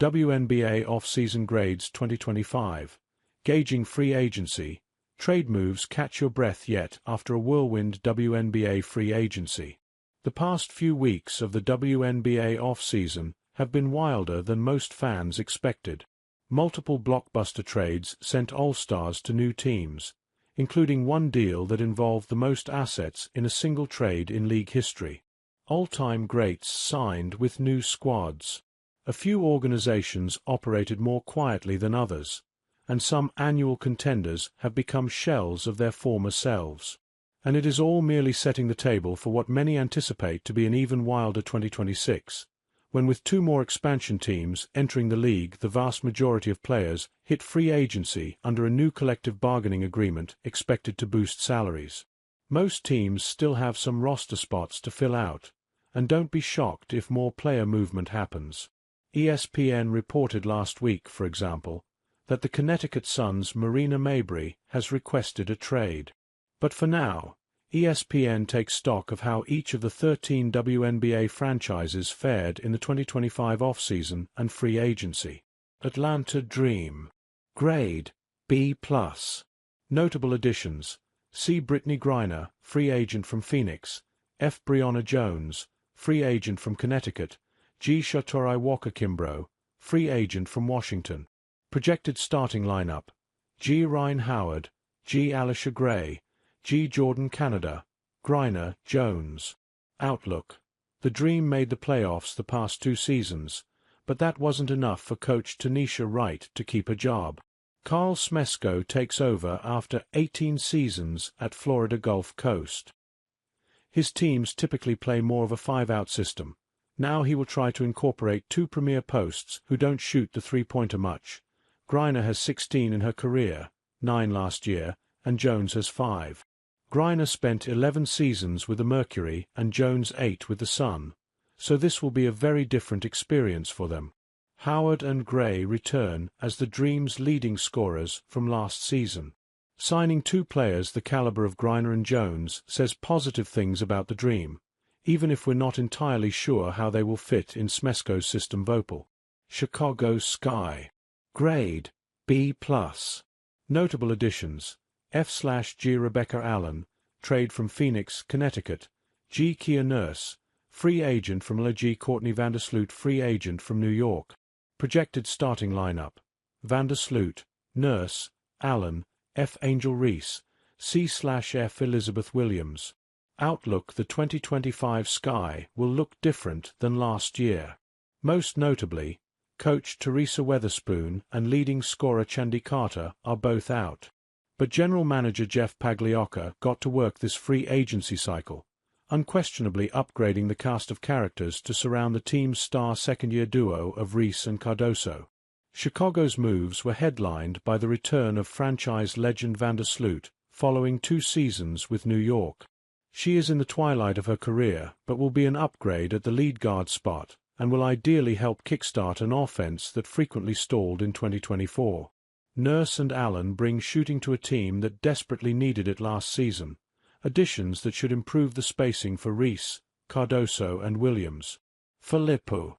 WNBA offseason grades 2025. Gauging free agency. Trade moves catch your breath yet after a whirlwind WNBA free agency. The past few weeks of the WNBA offseason have been wilder than most fans expected. Multiple blockbuster trades sent all-stars to new teams, including one deal that involved the most assets in a single trade in league history. All-time greats signed with new squads. A few organizations operated more quietly than others, and some annual contenders have become shells of their former selves. And it is all merely setting the table for what many anticipate to be an even wilder 2026, when with two more expansion teams entering the league, the vast majority of players hit free agency under a new collective bargaining agreement expected to boost salaries. Most teams still have some roster spots to fill out, and don't be shocked if more player movement happens. ESPN reported last week, for example, that the Connecticut Sun's Marina Mabrey has requested a trade. But for now, ESPN takes stock of how each of the 13 WNBA franchises fared in the 2025 offseason and free agency. Atlanta Dream. Grade B+. Notable additions. C. Brittany Griner, free agent from Phoenix. F. Breonna Jones, free agent from Connecticut. G. Shatori Walker-Kimbrough, free agent from Washington. Projected starting lineup. G. Ryan Howard, G. Alicia Gray, G. Jordan Canada, Griner, Jones. Outlook. The Dream made the playoffs the past 2 seasons, but that wasn't enough for coach Tanisha Wright to keep a job. Carl Smesko takes over after 18 seasons at Florida Gulf Coast. His teams typically play more of a 5-out system. Now he will try to incorporate 2 premier posts who don't shoot the three-pointer much. Griner has 16 in her career, 9 last year, and Jones has 5. Griner spent 11 seasons with the Mercury and Jones 8 with the Sun, so this will be a very different experience for them. Howard and Gray return as the Dream's leading scorers from last season. Signing 2 players the caliber of Griner and Jones says positive things about the Dream, even if we're not entirely sure how they will fit in Smesko's system. Vopal. Chicago Sky. Grade B+. Notable additions. F/G. Rebecca Allen, trade from Phoenix, Connecticut. G. Kia Nurse, free agent from LA. G. Courtney Vandersloot, free agent from New York. Projected starting lineup. Vandersloot, Nurse, Allen, F. Angel Reese, C/F. Elizabeth Williams. Outlook. The 2025 Sky will look different than last year. Most notably, coach Teresa Weatherspoon and leading scorer Chandy Carter are both out. But general manager Jeff Pagliocca got to work this free agency cycle, unquestionably upgrading the cast of characters to surround the team's star second-year duo of Reese and Cardoso. Chicago's moves were headlined by the return of franchise legend Vandersloot, following 2 seasons with New York. She is in the twilight of her career, but will be an upgrade at the lead guard spot, and will ideally help kickstart an offense that frequently stalled in 2024. Nurse and Allen bring shooting to a team that desperately needed it last season, additions that should improve the spacing for Reese, Cardoso and Williams. Filippo.